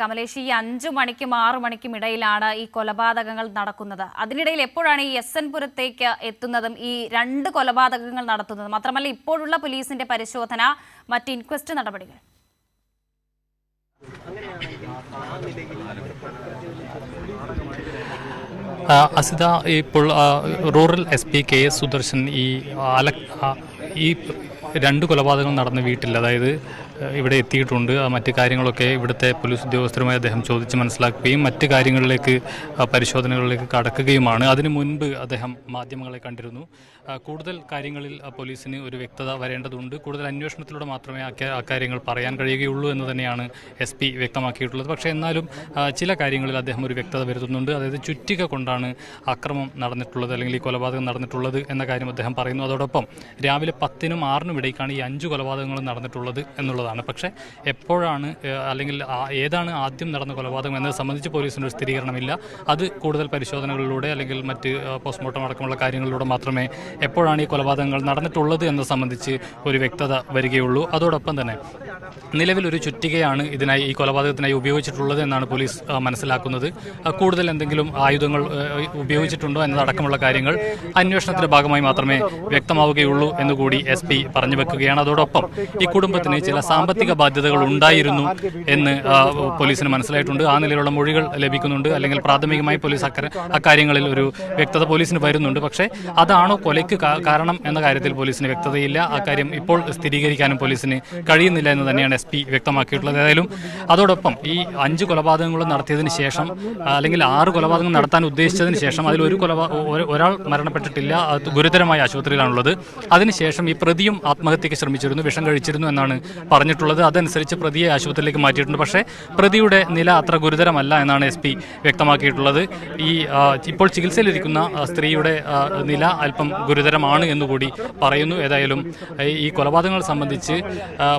കമലേഷ്, ഈ 5 മണിക്കും 6 മണിക്കും ഇടയിലാണ് ഈ കൊലപാതകങ്ങൾ നടക്കുന്നത്. അതിനിടയിൽ എപ്പോഴാണ് ഈ SN പുരത്തേക്ക് എത്തുന്നതും ഈ 2 കൊലപാതകങ്ങൾ നടത്തുന്നതും? മാത്രമല്ല, ഇപ്പോഴുള്ള പോലീസിന്റെ പരിശോധന, മറ്റ് ഇൻക്വസ്റ്റ് നടപടികൾ. അസിത, ഇപ്പോൾ റൂറൽ SP KS സുദർശൻ ഈ 2 കൊലപാതകങ്ങൾ നടന്ന വീട്ടിൽ, അതായത് ഇവിടെ എത്തിയിട്ടുണ്ട്. മറ്റ് കാര്യങ്ങളൊക്കെ ഇവിടുത്തെ പോലീസ് ഉദ്യോഗസ്ഥരുമായി അദ്ദേഹം ചോദിച്ച് മനസ്സിലാക്കുകയും മറ്റ് കാര്യങ്ങളിലേക്ക്, പരിശോധനകളിലേക്ക് കടക്കുകയുമാണ്. അതിനു മുൻപ് അദ്ദേഹം മാധ്യമങ്ങളെ കണ്ടിരുന്നു. കൂടുതൽ കാര്യങ്ങളിൽ പോലീസിന് ഒരു വ്യക്തത വരേണ്ടതുണ്ട്. കൂടുതൽ അന്വേഷണത്തിലൂടെ മാത്രമേ അക്കാര്യങ്ങൾ പറയാൻ കഴിയുകയുള്ളൂ എന്ന് തന്നെയാണ് SP വ്യക്തമാക്കിയിട്ടുള്ളത്. പക്ഷേ എന്നാലും ചില കാര്യങ്ങളിൽ അദ്ദേഹം ഒരു വ്യക്തത വരുത്തുന്നുണ്ട്. അതായത് ചുറ്റിക കൊണ്ടാണ് അക്രമം നടന്നിട്ടുള്ളത്, അല്ലെങ്കിൽ ഈ കൊലപാതകം നടന്നിട്ടുള്ളത് എന്ന കാര്യം അദ്ദേഹം പറയുന്നു. അതോടൊപ്പം രാവിലെ 10നും 6നും ഇടയ്ക്കാണ് ഈ 5 കൊലപാതകങ്ങളും നടന്നിട്ടുള്ളത് എന്നുള്ളതാണ്. പക്ഷേ എപ്പോഴാണ്, അല്ലെങ്കിൽ ഏതാണ് ആദ്യം നടന്ന കൊലപാതകം എന്നത് സംബന്ധിച്ച് പോലീസിന് ഒരു സ്ഥിരീകരണമില്ല. അത് കൂടുതൽ പരിശോധനകളിലൂടെ, അല്ലെങ്കിൽ മറ്റ് പോസ്റ്റ്മോർട്ടം അടക്കമുള്ള കാര്യങ്ങളിലൂടെ മാത്രമേ എപ്പോഴാണ് ഈ കൊലപാതകങ്ങൾ നടന്നിട്ടുള്ളത് എന്നത് സംബന്ധിച്ച് ഒരു വ്യക്തത വരികയുള്ളൂ. അതോടൊപ്പം തന്നെ നിലവിലൊരു ചുറ്റികയാണ് ഈ കൊലപാതകത്തിനായി ഉപയോഗിച്ചിട്ടുള്ളത് എന്നാണ് പോലീസ് മനസ്സിലാക്കുന്നത്. കൂടുതൽ എന്തെങ്കിലും ആയുധങ്ങൾ ഉപയോഗിച്ചിട്ടുണ്ടോ എന്നതടക്കമുള്ള കാര്യങ്ങൾ അന്വേഷണത്തിന്റെ ഭാഗമായി മാത്രമേ വ്യക്തമാവുകയുള്ളൂ എന്നുകൂടി SP പറഞ്ഞു വെക്കുകയാണ്. അതോടൊപ്പം ഈ കുടുംബത്തിന് ചില സാമ്പത്തിക ബാധ്യതകൾ ഉണ്ടായിരുന്നു എന്ന് പോലീസിന് മനസ്സിലായിട്ടുണ്ട്. ആ നിലയിലുള്ള മൊഴികൾ ലഭിക്കുന്നുണ്ട്, അല്ലെങ്കിൽ പ്രാഥമികമായി പോലീസ് അക്കാര്യങ്ങളിൽ ഒരു വ്യക്തത പോലീസിന് വരുന്നുണ്ട്. പക്ഷേ അതാണോ കൊലയ്ക്ക് കാരണം എന്ന കാര്യത്തിൽ പോലീസിന് വ്യക്തതയില്ല. അക്കാര്യം ഇപ്പോൾ സ്ഥിരീകരിക്കാനും പോലീസിന് കഴിയുന്നില്ല എന്ന് തന്നെയാണ് SP വ്യക്തമാക്കിയിട്ടുള്ളത്. ഏതായാലും അതോടൊപ്പം ഈ 5 കൊലപാതകങ്ങളും നടത്തിയതിന് ശേഷം, അല്ലെങ്കിൽ 6 കൊലപാതകങ്ങൾ നടത്താൻ ഉദ്ദേശിച്ചതിന് ശേഷം അതിൽ ഒരാൾ മരണപ്പെട്ടിട്ടില്ല, ഗുരുതരമായ ആശുപത്രിയിലാണുള്ളത്. അതിനുശേഷം ഈ പ്രതിയും ആത്മഹത്യയ്ക്ക് ശ്രമിച്ചിരുന്നു, വിഷം കഴിച്ചിരുന്നു എന്നാണ് പറഞ്ഞിട്ടുള്ളത്. അതനുസരിച്ച് പ്രതിയെ ആശുപത്രിയിലേക്ക് മാറ്റിയിട്ടുണ്ട്. പക്ഷേ പ്രതിയുടെ നില അത്ര ഗുരുതരമല്ല എന്നാണ് SP വ്യക്തമാക്കിയിട്ടുള്ളത്. ഇപ്പോൾ ചികിത്സയിലിരിക്കുന്ന സ്ത്രീയുടെ നില അല്പം ഗുരുതരമാണ് എന്നുകൂടി പറയുന്നു. ഏതായാലും ഈ കൊലപാതകങ്ങൾ സംബന്ധിച്ച്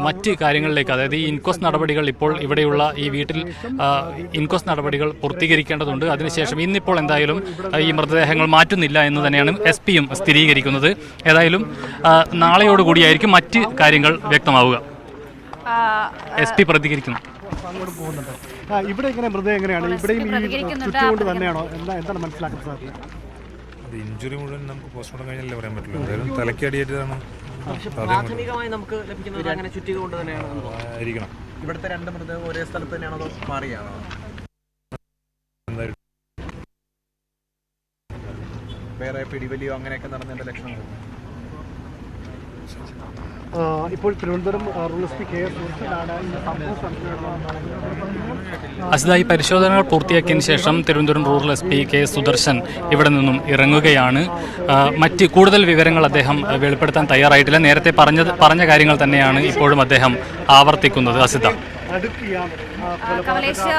മറ്റ് കാര്യങ്ങളിലേക്ക്, അതായത് ഈ ഇൻക്വസ്റ്റ് നടപടികൾ, ഇപ്പോൾ ഇവിടെയുള്ള ഈ വീട്ടിൽ ഇൻക്വസ്റ്റ് നടപടികൾ പൂർത്തീകരിക്കേണ്ടതുണ്ട്. അതിനുശേഷം ഇന്നിപ്പോൾ എന്തായാലും ഈ മൃതദേഹങ്ങൾ മാറ്റുന്നില്ല എന്ന് തന്നെയാണ് SPയും സ്ഥിരീകരിക്കുന്നത്. ഏതായാലും നാളെയോടുകൂടിയായിരിക്കും മറ്റ് കാര്യങ്ങൾ വ്യക്തമാവുക. SP പ്രതികരിക്കുന്നു. ഇവിടെ ഇങ്ങനെ മൃതദേഹം എങ്ങനെയാണ് ഇവിടെയും ചുറ്റുകൊണ്ട് തന്നെയാണോ, എന്താണ് മനസ്സിലാക്കുന്നത്? ഇഞ്ചുറി മുഴുവൻ നമുക്ക് പോസ്റ്റ്മോർട്ടം കഴിഞ്ഞല്ലേ പറയാൻ പറ്റുള്ളൂ. എന്തായാലും തലക്കടിയേറ്റതാണ്. പ്രാഥമികമായി നമുക്ക് ലഭിക്കുന്നത് അങ്ങനെ ചുറ്റിക കൊണ്ട് തന്നെയാണ് ആയിരിക്കണം. ഇവിടുത്തെ 2 മൃതദേഹം ഒരേ സ്ഥലത്ത് തന്നെയാണോ, അതോ മാറിയാണോ? വേറെ പിടിവലിയോ അങ്ങനെയൊക്കെ നടന്നതിന്റെ ലക്ഷണങ്ങൾ ഇപ്പോൾ തിരുവനന്തപുരം റൂറൽ SP KS സുദർശനാണ് അസിത, ഈ പരിശോധനകൾ പൂർത്തിയാക്കിയതിന് ശേഷം Thiruvananthapuram rural SP KS Sudarshan ഇവിടെ നിന്നും ഇറങ്ങുകയാണ്. മറ്റ് കൂടുതൽ വിവരങ്ങൾ അദ്ദേഹം വെളിപ്പെടുത്താൻ തയ്യാറായിട്ടില്ല. നേരത്തെ പറഞ്ഞ കാര്യങ്ങൾ തന്നെയാണ് ഇപ്പോഴും അദ്ദേഹം ആവർത്തിക്കുന്നത്. അസിത, കമലേഷ്,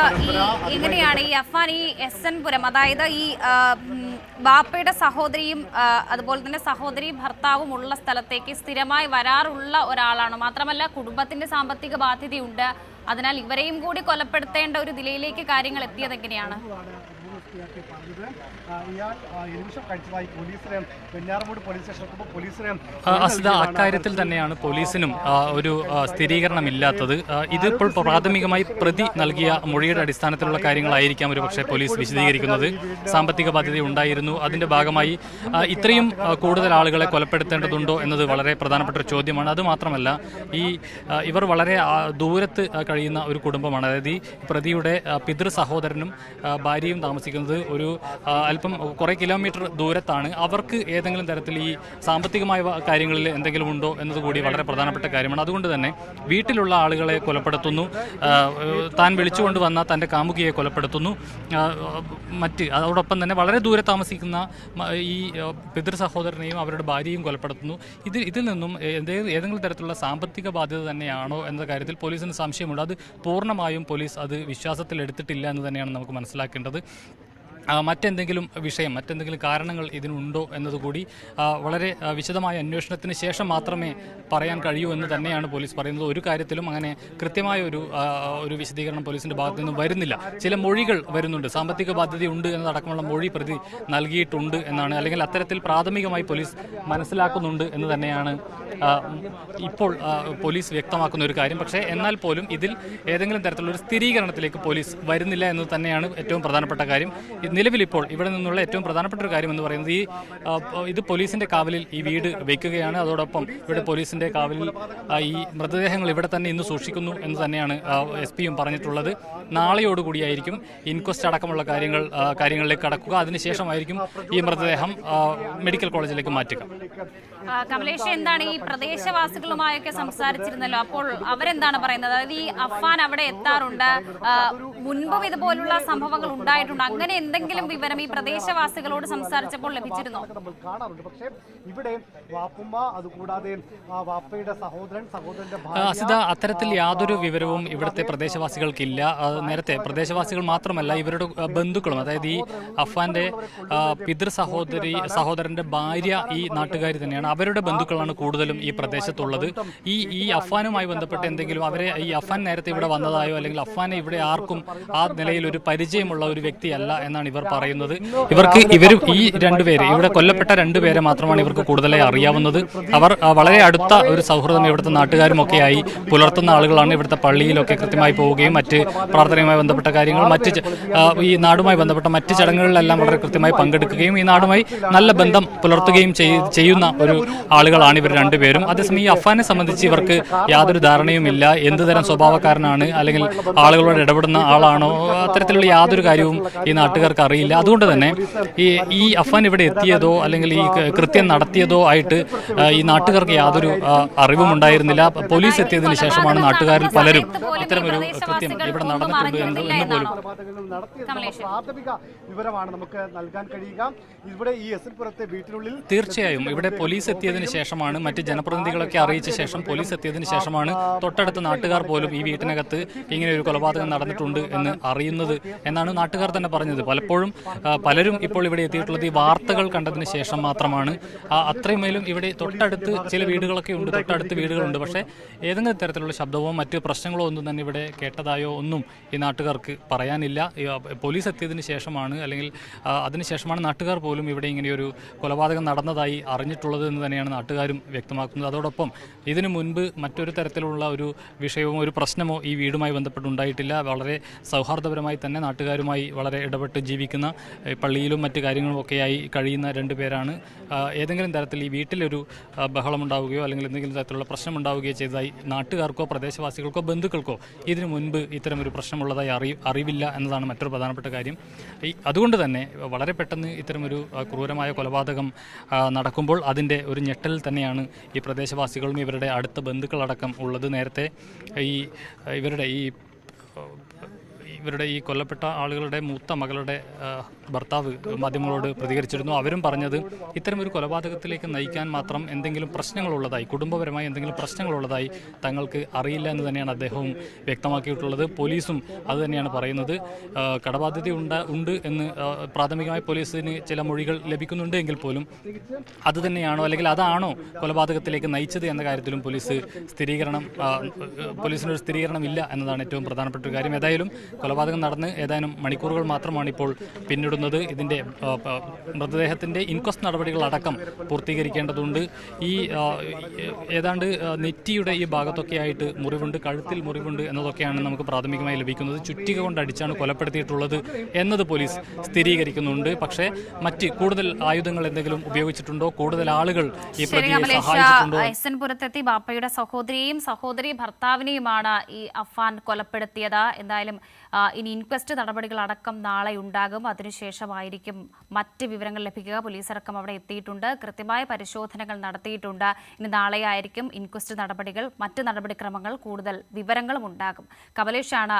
എങ്ങനെയാണ് ഈ അഫ്വാൻ ഈ SN പുരം, അതായത് ഈ ബാപ്പയുടെ സഹോദരിയും അതുപോലെ തന്നെ സഹോദരിയും ഭർത്താവും ഉള്ള സ്ഥലത്തേക്ക് സ്ഥിരമായി വരാറുള്ള ഒരാളാണ്? മാത്രമല്ല, കുടുംബത്തിന്റെ സാമ്പത്തിക ബാധ്യതയുണ്ട്. അതിനാൽ ഇവരെയും കൂടി കൊലപ്പെടുത്തേണ്ട ഒരു നിലയിലേക്ക് കാര്യങ്ങൾ എത്തിയത് എങ്ങനെയാണ്? അസിത, അക്കാര്യത്തിൽ തന്നെയാണ് പോലീസിനും ഒരു സ്ഥിരീകരണമില്ലാത്തത്. ഇതിപ്പോൾ പ്രാഥമികമായി പ്രതി നൽകിയ മൊഴിയുടെ അടിസ്ഥാനത്തിലുള്ള കാര്യങ്ങളായിരിക്കാം ഒരു പക്ഷേ പോലീസ് വിശദീകരിക്കുന്നത്. സാമ്പത്തിക ബാധ്യത ഉണ്ടായിരുന്നു, അതിന്റെ ഭാഗമായി ഇത്രയും കൂടുതൽ ആളുകളെ കൊലപ്പെടുത്തേണ്ടതുണ്ടോ എന്നത് വളരെ പ്രധാനപ്പെട്ട ഒരു ചോദ്യമാണ്. അതുമാത്രമല്ല, ഇവർ വളരെ ദൂരത്ത് കഴിയുന്ന ഒരു കുടുംബമാണ്. അതായത് ഈ പ്രതിയുടെ പിതൃ സഹോദരനും ഭാര്യയും താമസിക്കുന്നത് ഒരു അല്പം കുറേ കിലോമീറ്റർ ദൂരത്താണ്. അവർക്ക് ഏതെങ്കിലും തരത്തിൽ ഈ സാമ്പത്തികമായ കാര്യങ്ങളിൽ എന്തെങ്കിലും ഉണ്ടോ എന്നതുകൂടി വളരെ പ്രധാനപ്പെട്ട കാര്യമാണ്. അതുകൊണ്ട് തന്നെ വീട്ടിലുള്ള ആളുകളെ കൊലപ്പെടുത്തുന്നു, താൻ വിളിച്ചുകൊണ്ട് വന്ന തൻ്റെ കാമുകിയെ കൊലപ്പെടുത്തുന്നു, അതോടൊപ്പം തന്നെ വളരെ ദൂരെ താമസിക്കുന്ന ഈ പിതൃ സഹോദരനെയും അവരുടെ ഭാര്യയും കൊലപ്പെടുത്തുന്നു. ഇതിൽ നിന്നും ഏതെങ്കിലും തരത്തിലുള്ള സാമ്പത്തിക ബാധ്യത തന്നെയാണോ എന്ന കാര്യത്തിൽ പോലീസിന് സംശയമുണ്ട്. അത് പൂർണ്ണമായും പോലീസ് അത് വിശ്വാസത്തിൽ എടുത്തിട്ടില്ല എന്ന് തന്നെയാണ് നമുക്ക് മനസ്സിലാക്കേണ്ടത്. മറ്റെന്തെങ്കിലും വിഷയം, മറ്റെന്തെങ്കിലും കാരണങ്ങൾ ഇതിനുണ്ടോ എന്നതുകൂടി വളരെ വിശദമായ അന്വേഷണത്തിന് ശേഷം മാത്രമേ പറയാൻ കഴിയൂ എന്ന് തന്നെയാണ് പോലീസ് പറയുന്നത്. ഒരു കാര്യത്തിലും അങ്ങനെ കൃത്യമായ ഒരു വിശദീകരണം പോലീസിൻ്റെ ഭാഗത്തു നിന്നും വരുന്നില്ല. ചില മൊഴികൾ വരുന്നുണ്ട്, സാമ്പത്തിക ബാധ്യതയുണ്ട് എന്നതടക്കമുള്ള മൊഴി പ്രതി നൽകിയിട്ടുണ്ട് എന്നാണ്, അല്ലെങ്കിൽ അത്തരത്തിൽ പ്രാഥമികമായി പോലീസ് മനസ്സിലാക്കുന്നുണ്ട് എന്ന് തന്നെയാണ് ഇപ്പോൾ പോലീസ് വ്യക്തമാക്കുന്ന ഒരു കാര്യം. പക്ഷേ എന്നാൽ പോലും ഇതിൽ ഏതെങ്കിലും തരത്തിലുള്ള ഒരു സ്ഥിരീകരണത്തിലേക്ക് പോലീസ് വരുന്നില്ല എന്ന് തന്നെയാണ് ഏറ്റവും പ്രധാനപ്പെട്ട കാര്യം. നിലവിലിപ്പോൾ ഇവിടെ നിന്നുള്ള ഏറ്റവും പ്രധാനപ്പെട്ട ഒരു കാര്യം എന്ന് പറയുന്നത് ഇത് പോലീസിന്റെ കാവലിൽ ഈ വീട് വയ്ക്കുകയാണ്. അതോടൊപ്പം ഇവിടെ പോലീസിന്റെ കാവലിൽ ഈ മൃതദേഹങ്ങൾ ഇവിടെ തന്നെ ഇന്ന് സൂക്ഷിക്കുന്നു എന്ന് തന്നെയാണ് SP-യും പറഞ്ഞിട്ടുള്ളത്. നാളെയോടുകൂടിയായിരിക്കും ഇൻക്വസ്റ്റ് അടക്കമുള്ള കാര്യങ്ങളിലേക്ക് കടക്കുക. അതിനുശേഷമായിരിക്കും ഈ മൃതദേഹം മെഡിക്കൽ കോളേജിലേക്ക് മാറ്റുക. കമലേഷ്, എന്താണ് ഈ പ്രദേശവാസികളുമായൊക്കെ സംസാരിച്ചിരുന്നല്ലോ, അപ്പോൾ അവരെന്താണ് പറയുന്നത്? അതായത് ഈ അഫ്ഫാൻ അവിടെ എത്താറുണ്ട്, മുൻപും ഇതുപോലുള്ള സംഭവങ്ങൾ ഉണ്ടായിട്ടുണ്ട്, അങ്ങനെ എന്തെങ്കിലും വിവരം ഈ പ്രദേശവാസികളോട് സംസാരിച്ചപ്പോൾ ലഭിച്ചിരുന്നോ? പക്ഷേ ഇവിടെ വാപ്പുമ്മ, അതുകൂടാതെ വാപ്പയുടെ സഹോദരന്റെ അസിത, അത്തരത്തിൽ യാതൊരു വിവരവും ഇവിടുത്തെ പ്രദേശവാസികൾക്കില്ല. നേരത്തെ പ്രദേശവാസികൾ മാത്രമല്ല, ഇവരുടെ ബന്ധുക്കളും, അതായത് ഈ അഫ്ഫാന്റെ സഹോദരന്റെ ഭാര്യ ഈ നാട്ടുകാരി തന്നെയാണ്. അവരുടെ ബന്ധുക്കളാണ് കൂടുതലും ഈ പ്രദേശത്തുള്ളത്. ഈ അഫ്ഫാനുമായി ബന്ധപ്പെട്ട് എന്തെങ്കിലും ഈ അഫ്ഫാൻ നേരത്തെ ഇവിടെ വന്നതായോ അല്ലെങ്കിൽ അഫ്ഫാനെ ഇവിടെ ആർക്കും ആ നിലയിൽ ഒരു പരിചയമുള്ള ഒരു വ്യക്തിയല്ല എന്നാണ് ഇവർ പറയുന്നത്. ഇവരും ഈ രണ്ടുപേര്, ഇവിടെ കൊല്ലപ്പെട്ട രണ്ടുപേരെ മാത്രമാണ് ഇവർക്ക് കൂടുതലായി അറിയാവുന്നത്. അവർ വളരെ അടുത്ത ഒരു സൗഹൃദം ഇവിടുത്തെ നാട്ടുകാരുമൊക്കെയായി പുലർത്തുന്ന ആളുകളാണ്. ഇവിടുത്തെ പള്ളിയിലൊക്കെ കൃത്യമായി പോവുകയും മറ്റ് പ്രാർത്ഥനയുമായി ബന്ധപ്പെട്ട കാര്യങ്ങൾ, ഈ നാടുമായി ബന്ധപ്പെട്ട മറ്റ് ചടങ്ങുകളിലെല്ലാം വളരെ കൃത്യമായി പങ്കെടുക്കുകയും ഈ നാടുമായി നല്ല ബന്ധം പുലർത്തുകയും ചെയ്യുന്ന ഒരു ആളുകളാണ് ഇവർ രണ്ടുപേരും. അതേസമയം ഈ അഫ്ഫാനെ സംബന്ധിച്ച് ഇവർക്ക് യാതൊരു ധാരണയുമില്ല. എന്തുതരം സ്വഭാവക്കാരനാണ്, അല്ലെങ്കിൽ ആളുകളോട് ഇടപെടുന്ന ആളാണോ, അത്തരത്തിലുള്ള യാതൊരു കാര്യവും ഈ നാട്ടുകാർക്ക് അറിയില്ല. അതുകൊണ്ട് തന്നെ ഈ അഫ്ഫാൻ ഇവിടെ എത്തിയതോ അല്ലെങ്കിൽ ഈ കൃത്യം നടത്തിയതോ ആയിട്ട് ഈ നാട്ടുകാർക്ക് യാതൊരു അറിവും ഉണ്ടായിരുന്നില്ല. പോലീസ് എത്തിയതിനു ശേഷമാണ് നാട്ടുകാരിൽ പലരും ഇത്തരമൊരു കൃത്യം ഇവിടെ നടന്നിട്ടുണ്ട് എന്ന് പോലും പ്രാഥമിക വിവരമാണ് നമുക്ക് നൽകാൻ കഴിയുക. ഇവിടെ ഈ എസ്എൻപുരത്തെ വീട്ടിനുള്ളിൽ തീർച്ചയായും ഇവിടെ പോലീസ് എത്തിയതിനു ശേഷമാണ്, മറ്റ് ജനപ്രതിനിധികളൊക്കെ അറിയിച്ച ശേഷം പോലീസ് എത്തിയതിനു ശേഷമാണ് തൊട്ടടുത്ത നാട്ടുകാർ പോലും ഈ വീട്ടിനകത്ത് ഇങ്ങനെ ഒരു കൊലപാതകം നടന്നിട്ടുണ്ട് എന്ന് അറിയുന്നത് എന്നാണ് നാട്ടുകാർ തന്നെ പറഞ്ഞത്. പലരും ഇപ്പോൾ ഇവിടെ എത്തിയിട്ടുള്ളത് ഈ വാർത്തകൾ കണ്ടതിന് ശേഷം മാത്രമാണ്. അത്രയുമേലും ഇവിടെ തൊട്ടടുത്ത് ചില വീടുകളൊക്കെ ഉണ്ട്, തൊട്ടടുത്ത് വീടുകളുണ്ട്. പക്ഷേ ഏതെങ്കിലും തരത്തിലുള്ള ശബ്ദമോ മറ്റ് പ്രശ്നങ്ങളോ ഒന്നും തന്നെ ഇവിടെ കേട്ടതായോ ഒന്നും ഈ നാട്ടുകാർക്ക് പറയാനില്ല. പോലീസ് എത്തിയതിന് ശേഷമാണ്, അല്ലെങ്കിൽ അതിനുശേഷമാണ് നാട്ടുകാർ പോലും ഇവിടെ ഇങ്ങനെയൊരു കൊലപാതകം നടന്നതായി അറിഞ്ഞിട്ടുള്ളത് എന്ന് തന്നെയാണ് നാട്ടുകാരും വ്യക്തമാക്കുന്നത്. അതോടൊപ്പം ഇതിനു മുൻപ് മറ്റൊരു തരത്തിലുള്ള ഒരു വിഷയമോ ഒരു പ്രശ്നമോ ഈ വീടുമായി ബന്ധപ്പെട്ടുണ്ടായിട്ടില്ല. വളരെ സൗഹാർദ്ദപരമായി തന്നെ നാട്ടുകാരുമായി വളരെ ഇടപെട്ട് ജീവിക്കുന്ന, പള്ളിയിലും മറ്റു കാര്യങ്ങളും ഒക്കെയായി കഴിയുന്ന രണ്ടുപേരാണ്. ഏതെങ്കിലും തരത്തിൽ ഈ വീട്ടിലൊരു ബഹളമുണ്ടാവുകയോ അല്ലെങ്കിൽ എന്തെങ്കിലും തരത്തിലുള്ള പ്രശ്നമുണ്ടാവുകയോ ചെയ്തതായി നാട്ടുകാർക്കോ പ്രദേശവാസികൾക്കോ ബന്ധുക്കൾക്കോ ഇതിനു മുൻപ് ഇത്തരമൊരു പ്രശ്നമുള്ളതായി അറിവില്ല എന്നതാണ് മറ്റൊരു പ്രധാനപ്പെട്ട കാര്യം. അതുകൊണ്ട് തന്നെ വളരെ പെട്ടെന്ന് ഇത്തരമൊരു ക്രൂരമായ കൊലപാതകം നടക്കുമ്പോൾ അതിൻ്റെ ഒരു ഞെട്ടൽ തന്നെയാണ് ഈ പ്രദേശവാസികളും ഇവരുടെ അടുത്ത ബന്ധുക്കളടക്കം ഉള്ളത്. നേരത്തെ ഇവരുടെ ഈ കൊല്ലപ്പെട്ട ആളുകളുടെ മൂത്ത മകളുടെ ഭർത്താവ് മാധ്യമങ്ങളോട് പ്രതികരിച്ചിരുന്നു. അവരും പറഞ്ഞത് ഇത്തരമൊരു കൊലപാതകത്തിലേക്ക് നയിക്കാൻ മാത്രം എന്തെങ്കിലും പ്രശ്നങ്ങളുള്ളതായി, കുടുംബപരമായി എന്തെങ്കിലും പ്രശ്നങ്ങളുള്ളതായി തങ്ങൾക്ക് അറിയില്ല എന്ന് തന്നെയാണ് അദ്ദേഹവും വ്യക്തമാക്കിയിട്ടുള്ളത്. പോലീസും അത് തന്നെയാണ് പറയുന്നത്. കടബാധ്യത ഉണ്ട് എന്ന് പ്രാഥമികമായി പോലീസിന് ചില മൊഴികൾ ലഭിക്കുന്നുണ്ട് എങ്കിൽ പോലും അത് തന്നെയാണോ അല്ലെങ്കിൽ അതാണോ കൊലപാതകത്തിലേക്ക് നയിച്ചത് എന്ന കാര്യത്തിലും പോലീസിനൊരു സ്ഥിരീകരണം ഇല്ല എന്നതാണ് ഏറ്റവും പ്രധാനപ്പെട്ട ഒരു കാര്യം. ഏതായാലും കൊലപാതകം നടന്ന് ഏതാനും മണിക്കൂറുകൾ മാത്രമാണ് ഇപ്പോൾ പിന്നിടുന്നത്. ഇതിൻ്റെ മൃതദേഹത്തിൻ്റെ ഇൻക്വസ്റ്റ് നടപടികളടക്കം പൂർത്തീകരിക്കേണ്ടതുണ്ട്. ഏതാണ്ട് നെറ്റിയുടെ ഈ ഭാഗത്തൊക്കെ ആയിട്ട് മുറിവുണ്ട്, കഴുത്തിൽ മുറിവുണ്ട് എന്നതൊക്കെയാണ് നമുക്ക് പ്രാഥമികമായി ലഭിക്കുന്നത്. ചുറ്റിക കൊണ്ടടിച്ചാണ് കൊലപ്പെടുത്തിയിട്ടുള്ളത് എന്നത് പോലീസ് സ്ഥിരീകരിക്കുന്നുണ്ട്. പക്ഷേ മറ്റ് കൂടുതൽ ആയുധങ്ങൾ എന്തെങ്കിലും ഉപയോഗിച്ചിട്ടുണ്ടോ, കൂടുതൽ ആളുകൾ ഈ പ്രതിയെ സഹായിച്ചിട്ടുണ്ടോ? എസ്എൻപുരത്തെത്തി ബാപ്പയുടെ സഹോദരിയെയും സഹോദരി ഭർത്താവിനെയുമാണ് ഈ അഫ്ഫാൻ കൊലപ്പെടുത്തിയത്. എന്തായാലും ഇനി ഇൻക്വസ്റ്റ് നടപടികളടക്കം നാളെ ഉണ്ടാകും. അതിനുശേഷമായിരിക്കും മറ്റ് വിവരങ്ങൾ ലഭിക്കുക. പോലീസ് അടക്കം അവിടെ എത്തിയിട്ടുണ്ട്, കൃത്യമായ പരിശോധനകൾ നടത്തിയിട്ടുണ്ട്. ഇനി നാളെയായിരിക്കും ഇൻക്വസ്റ്റ് നടപടികൾ, മറ്റ് നടപടിക്രമങ്ങൾ, കൂടുതൽ വിവരങ്ങളും ഉണ്ടാകും. കമലേഷാണ്